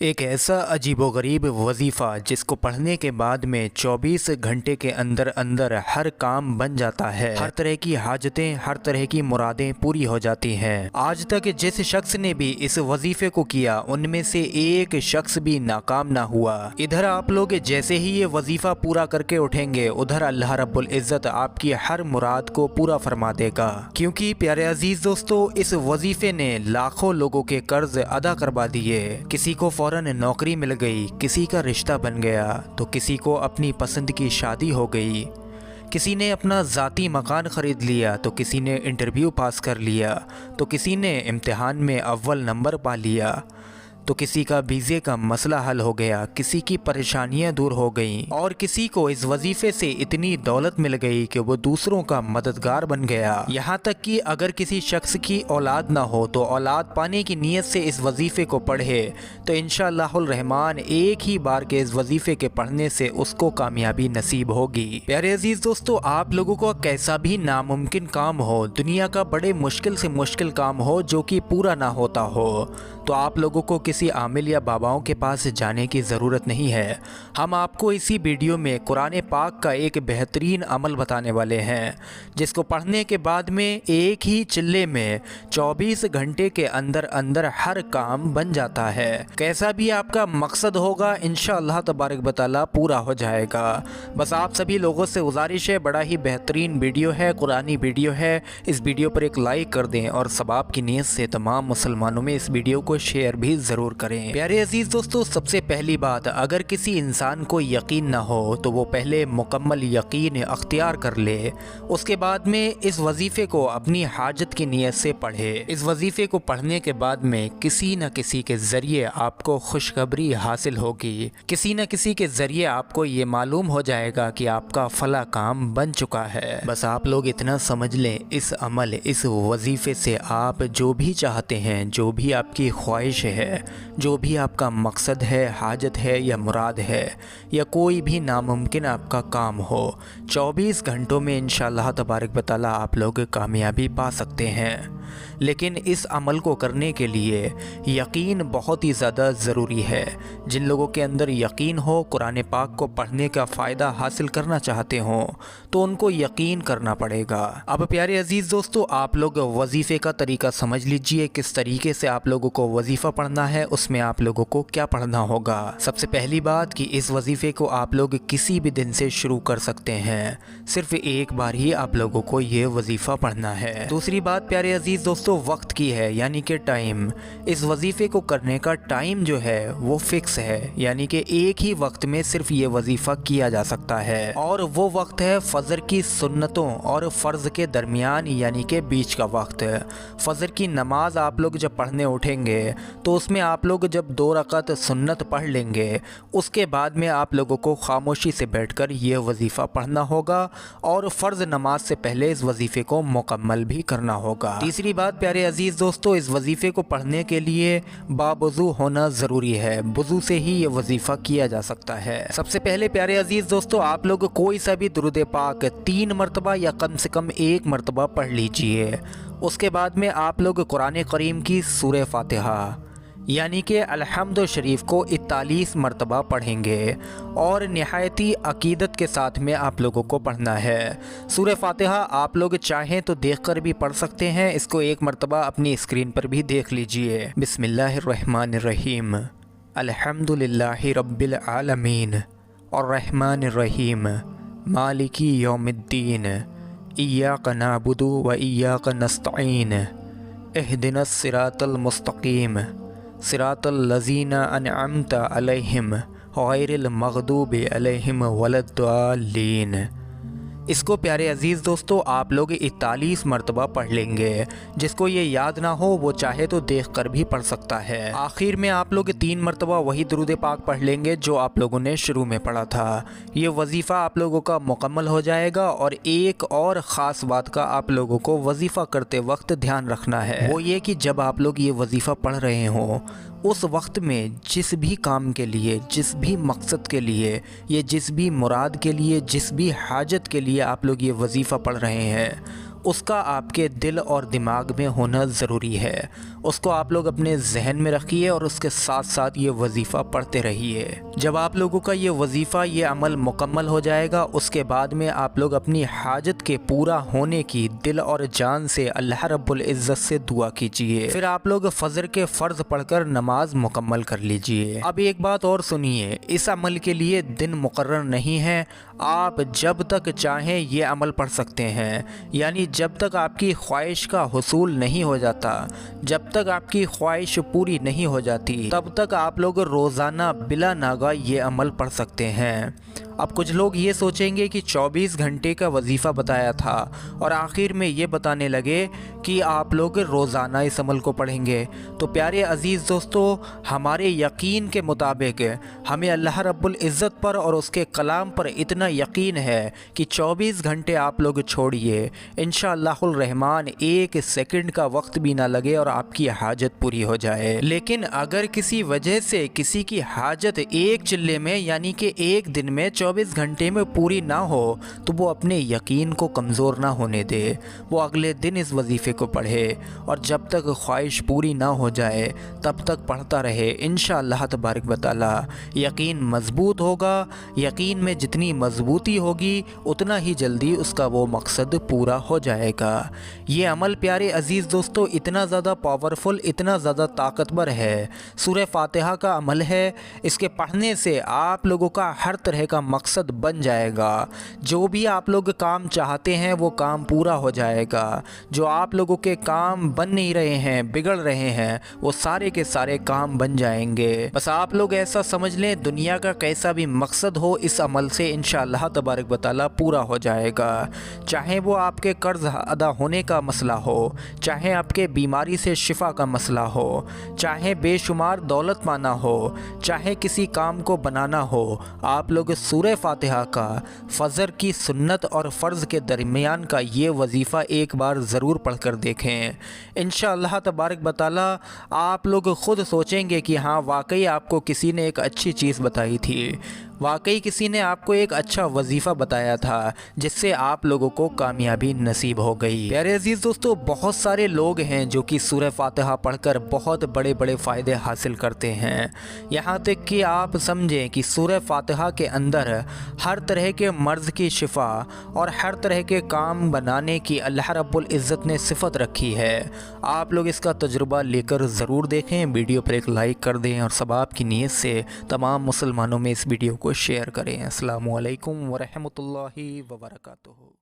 ایک ایسا عجیب و غریب وظیفہ جس کو پڑھنے کے بعد میں 24 گھنٹے کے اندر اندر ہر کام بن جاتا ہے، ہر طرح کی حاجتیں، ہر طرح کی مرادیں پوری ہو جاتی ہیں۔ آج تک جس شخص نے بھی اس وظیفے کو کیا ان میں سے ایک شخص بھی ناکام نہ ہوا۔ ادھر آپ لوگ جیسے ہی یہ وظیفہ پورا کر کے اٹھیں گے، ادھر اللہ رب العزت آپ کی ہر مراد کو پورا فرما دے گا، کیونکہ پیارے عزیز دوستو، اس وظیفے نے لاکھوں لوگوں کے قرض ادا کروا دیے۔ کسی کو فوراً نوکری مل گئی، کسی کا رشتہ بن گیا، تو کسی کو اپنی پسند کی شادی ہو گئی، کسی نے اپنا ذاتی مکان خرید لیا، تو کسی نے انٹرویو پاس کر لیا، تو کسی نے امتحان میں اول نمبر پا لیا، تو کسی کا ویزے کا مسئلہ حل ہو گیا، کسی کی پریشانیاں دور ہو گئیں، اور کسی کو اس وظیفے سے اتنی دولت مل گئی کہ وہ دوسروں کا مددگار بن گیا۔ یہاں تک کہ اگر کسی شخص کی اولاد نہ ہو تو اولاد پانے کی نیت سے اس وظیفے کو پڑھے تو انشاءاللہ الرحمن ایک ہی بار کے اس وظیفے کے پڑھنے سے اس کو کامیابی نصیب ہوگی۔ پیارے عزیز دوستو، آپ لوگوں کو کیسا بھی ناممکن کام ہو، دنیا کا بڑے مشکل سے مشکل کام ہو جو کہ پورا نہ ہوتا ہو، تو آپ لوگوں کو کسی عامل یا باباؤں کے پاس جانے کی ضرورت نہیں ہے۔ ہم آپ کو اسی ویڈیو میں قرآن پاک کا ایک بہترین عمل بتانے والے ہیں، جس کو پڑھنے کے بعد میں ایک ہی چلے میں 24 گھنٹے کے اندر اندر ہر کام بن جاتا ہے۔ کیسا بھی آپ کا مقصد ہوگا انشاءاللہ تبارک و تعالیٰ پورا ہو جائے گا۔ بس آپ سبھی لوگوں سے گزارش ہے، بڑا ہی بہترین ویڈیو ہے، قرآنی ویڈیو ہے، اس ویڈیو پر ایک لائک کر دیں اور ثواب کی نیت سے تمام مسلمانوں میں اس ویڈیو کو شیئر بھی ضرور کریں۔ پیارے عزیز دوستو، سب سے پہلی بات، اگر کسی انسان کو یقین نہ ہو تو وہ پہلے مکمل یقین اختیار کر لے، اس کے بعد میں اس وظیفے کو اپنی حاجت کی نیت سے پڑھے۔ اس وظیفے کو پڑھنے کے بعد میں کسی نہ کسی کے ذریعے آپ کو خوشخبری حاصل ہوگی، کسی نہ کسی کے ذریعے آپ کو یہ معلوم ہو جائے گا کہ آپ کا فلاں کام بن چکا ہے۔ بس آپ لوگ اتنا سمجھ لیں، اس عمل، اس وظیفے سے آپ جو بھی چاہتے ہیں، جو بھی آپ کی خواہش ہے، جو بھی آپ کا مقصد ہے، حاجت ہے یا مراد ہے، یا کوئی بھی ناممکن آپ کا کام ہو، 24 گھنٹوں میں انشاءاللہ تبارک و تعالیٰ آپ لوگ کامیابی پا سکتے ہیں۔ لیکن اس عمل کو کرنے کے لیے یقین بہت ہی زیادہ ضروری ہے۔ جن لوگوں کے اندر یقین ہو، قرآن پاک کو پڑھنے کا فائدہ حاصل کرنا چاہتے ہوں، تو ان کو یقین کرنا پڑے گا۔ اب پیارے عزیز دوستو، آپ لوگ وظیفے کا طریقہ سمجھ لیجئے، کس طریقے سے آپ لوگوں کو وظیفہ پڑھنا ہے، اس میں آپ لوگوں کو کیا پڑھنا ہوگا۔ سب سے پہلی بات کہ اس وظیفے کو آپ لوگ کسی بھی دن سے شروع کر سکتے ہیں، صرف ایک بار ہی آپ لوگوں کو یہ وظیفہ پڑھنا ہے۔ دوسری بات پیارے عزیز دوستو، وقت کی ہے، یعنی کہ ٹائم۔ اس وظیفے کو کرنے کا ٹائم جو ہے وہ فکس ہے، یعنی کہ ایک ہی وقت میں صرف یہ وظیفہ کیا جا سکتا ہے، اور وہ وقت ہے فجر کی سنتوں اور فرض کے درمیان، یعنی کہ بیچ کا وقت۔ فجر کی نماز آپ لوگ جب پڑھنے اٹھیں گے تو اس میں آپ لوگ جب 2 رکعت سنت پڑھ لیں گے، اس کے بعد میں آپ لوگوں کو خاموشی سے بیٹھ کر یہ وظیفہ پڑھنا ہوگا، اور فرض نماز سے پہلے اس وظیفے کو مکمل بھی کرنا ہوگا۔ تیسری بات پیارے عزیز دوستو، اس وظیفے کو پڑھنے کے لیے باوضو ہونا ضروری ہے، وضو سے ہی یہ وظیفہ کیا جا سکتا ہے۔ سب سے پہلے پیارے عزیز دوستو، آپ لوگ کوئی سا بھی درود پاک 3 مرتبہ یا کم سے کم 1 مرتبہ پڑھ لیجئے۔ اس کے بعد میں آپ لوگ قرآن کریم کی سورہ فاتحہ یعنی کہ الحمد شریف کو 41 مرتبہ پڑھیں گے، اور نہایتی عقیدت کے ساتھ میں آپ لوگوں کو پڑھنا ہے۔ سورہ فاتحہ آپ لوگ چاہیں تو دیکھ کر بھی پڑھ سکتے ہیں، اس کو 1 مرتبہ اپنی اسکرین پر بھی دیکھ لیجئے۔ بسم اللہ الرحمن الرحیم، الحمد للہ رب العالمین، الرحمن الرحیم، مالکی یوم الدین، ایاک نعبد و ایاک نستعین، اہدنا الصراط المستقیم، صراط الذین انعمت علیہم غیر المغضوب علیہم ولا الضالین۔ اس کو پیارے عزیز دوستو آپ لوگ 41 مرتبہ پڑھ لیں گے۔ جس کو یہ یاد نہ ہو وہ چاہے تو دیکھ کر بھی پڑھ سکتا ہے۔ آخر میں آپ لوگ 3 مرتبہ وہی درود پاک پڑھ لیں گے جو آپ لوگوں نے شروع میں پڑھا تھا۔ یہ وظیفہ آپ لوگوں کا مکمل ہو جائے گا، اور ایک اور خاص بات کا آپ لوگوں کو وظیفہ کرتے وقت دھیان رکھنا ہے، وہ یہ کہ جب آپ لوگ یہ وظیفہ پڑھ رہے ہوں اس وقت میں جس بھی کام کے لیے، جس بھی مقصد کے لیے، یہ جس بھی مراد کے لیے، جس بھی حاجت کے لیے آپ لوگ یہ وظیفہ پڑھ رہے ہیں، اس کا آپ کے دل اور دماغ میں ہونا ضروری ہے۔ اس کو آپ لوگ اپنے ذہن میں رکھیے اور اس کے ساتھ ساتھ یہ وظیفہ پڑھتے رہیے۔ جب آپ لوگوں کا یہ وظیفہ، یہ عمل مکمل ہو جائے گا، اس کے بعد میں آپ لوگ اپنی حاجت کے پورا ہونے کی دل اور جان سے اللہ رب العزت سے دعا کیجیے۔ پھر آپ لوگ فجر کے فرض پڑھ کر نماز مکمل کر لیجیے۔ اب ایک بات اور سنیے، اس عمل کے لیے دن مقرر نہیں ہے، آپ جب تک چاہیں یہ عمل پڑھ سکتے ہیں، یعنی جب تک آپ کی خواہش کا حصول نہیں ہو جاتا، جب تک آپ کی خواہش پوری نہیں ہو جاتی، تب تک آپ لوگ روزانہ بلا ناغہ یہ عمل پڑھ سکتے ہیں۔ اب کچھ لوگ یہ سوچیں گے کہ 24 گھنٹے کا وظیفہ بتایا تھا اور آخر میں یہ بتانے لگے کہ آپ لوگ روزانہ اس عمل کو پڑھیں گے۔ تو پیارے عزیز دوستو، ہمارے یقین کے مطابق ہمیں اللہ رب العزت پر اور اس کے کلام پر اتنا یقین ہے کہ 24 گھنٹے آپ لوگ چھوڑیے، انشاءاللہ الرحمن ایک سیکنڈ کا وقت بھی نہ لگے اور آپ کی حاجت پوری ہو جائے۔ لیکن اگر کسی وجہ سے کسی کی حاجت ایک چلے میں، یعنی کہ ایک دن میں 24 گھنٹے میں پوری نہ ہو، تو وہ اپنے یقین کو کمزور نہ ہونے دے، وہ اگلے دن اس وظیفے کو پڑھے اور جب تک خواہش پوری نہ ہو جائے تب تک پڑھتا رہے۔ انشاءاللہ تبارک و تعالی یقین مضبوط ہوگا۔ یقین میں جتنی مضبوطی ہوگی اتنا ہی جلدی اس کا وہ مقصد پورا ہو جائے گا۔ یہ عمل پیارے عزیز دوستو اتنا زیادہ پاورفل، اتنا زیادہ طاقتور ہے، سورہ فاتحہ کا عمل ہے۔ اس کے پڑھنے سے آپ لوگوں کا ہر طرح کا مقصد بن جائے گا، جو بھی آپ لوگ کام چاہتے ہیں وہ کام پورا ہو جائے گا، جو آپ لوگوں کے کام بن نہیں رہے ہیں، بگڑ رہے ہیں، وہ سارے کے سارے کام بن جائیں گے۔ بس آپ لوگ ایسا سمجھ لیں، دنیا کا کیسا بھی مقصد ہو، اس عمل سے انشاءاللہ تبارک و تعالی پورا ہو جائے گا۔ چاہے وہ آپ کے قرض ادا ہونے کا مسئلہ ہو، چاہے آپ کے بیماری سے شفا کا مسئلہ ہو، چاہے بے شمار دولت پانا ہو، چاہے کسی کام کو بنانا ہو، آپ لوگ سورہ فاتحہ کا فجر کی سنت اور فرض کے درمیان کا یہ وظیفہ ایک بار ضرور پڑھ کر دیکھیں۔ انشاءاللہ تبارک و تعالی آپ لوگ خود سوچیں گے کہ ہاں واقعی آپ کو کسی نے ایک اچھی چیز بتائی تھی، واقعی کسی نے آپ کو ایک اچھا وظیفہ بتایا تھا جس سے آپ لوگوں کو کامیابی نصیب ہو گئی۔ پیارے عزیز دوستو، بہت سارے لوگ ہیں جو کہ سورہ فاتحہ پڑھ کر بہت بڑے بڑے فائدے حاصل کرتے ہیں، یہاں تک کہ آپ سمجھیں کہ سورہ فاتحہ کے اندر ہر طرح کے مرض کی شفا اور ہر طرح کے کام بنانے کی اللہ رب العزت نے صفت رکھی ہے۔ آپ لوگ اس کا تجربہ لے کر ضرور دیکھیں، ویڈیو پر ایک لائک کر دیں اور ثواب کی نیت سے تمام مسلمانوں میں اس ویڈیو کو شیئر کریں۔ السلام علیکم ورحمۃ اللہ وبرکاتہ۔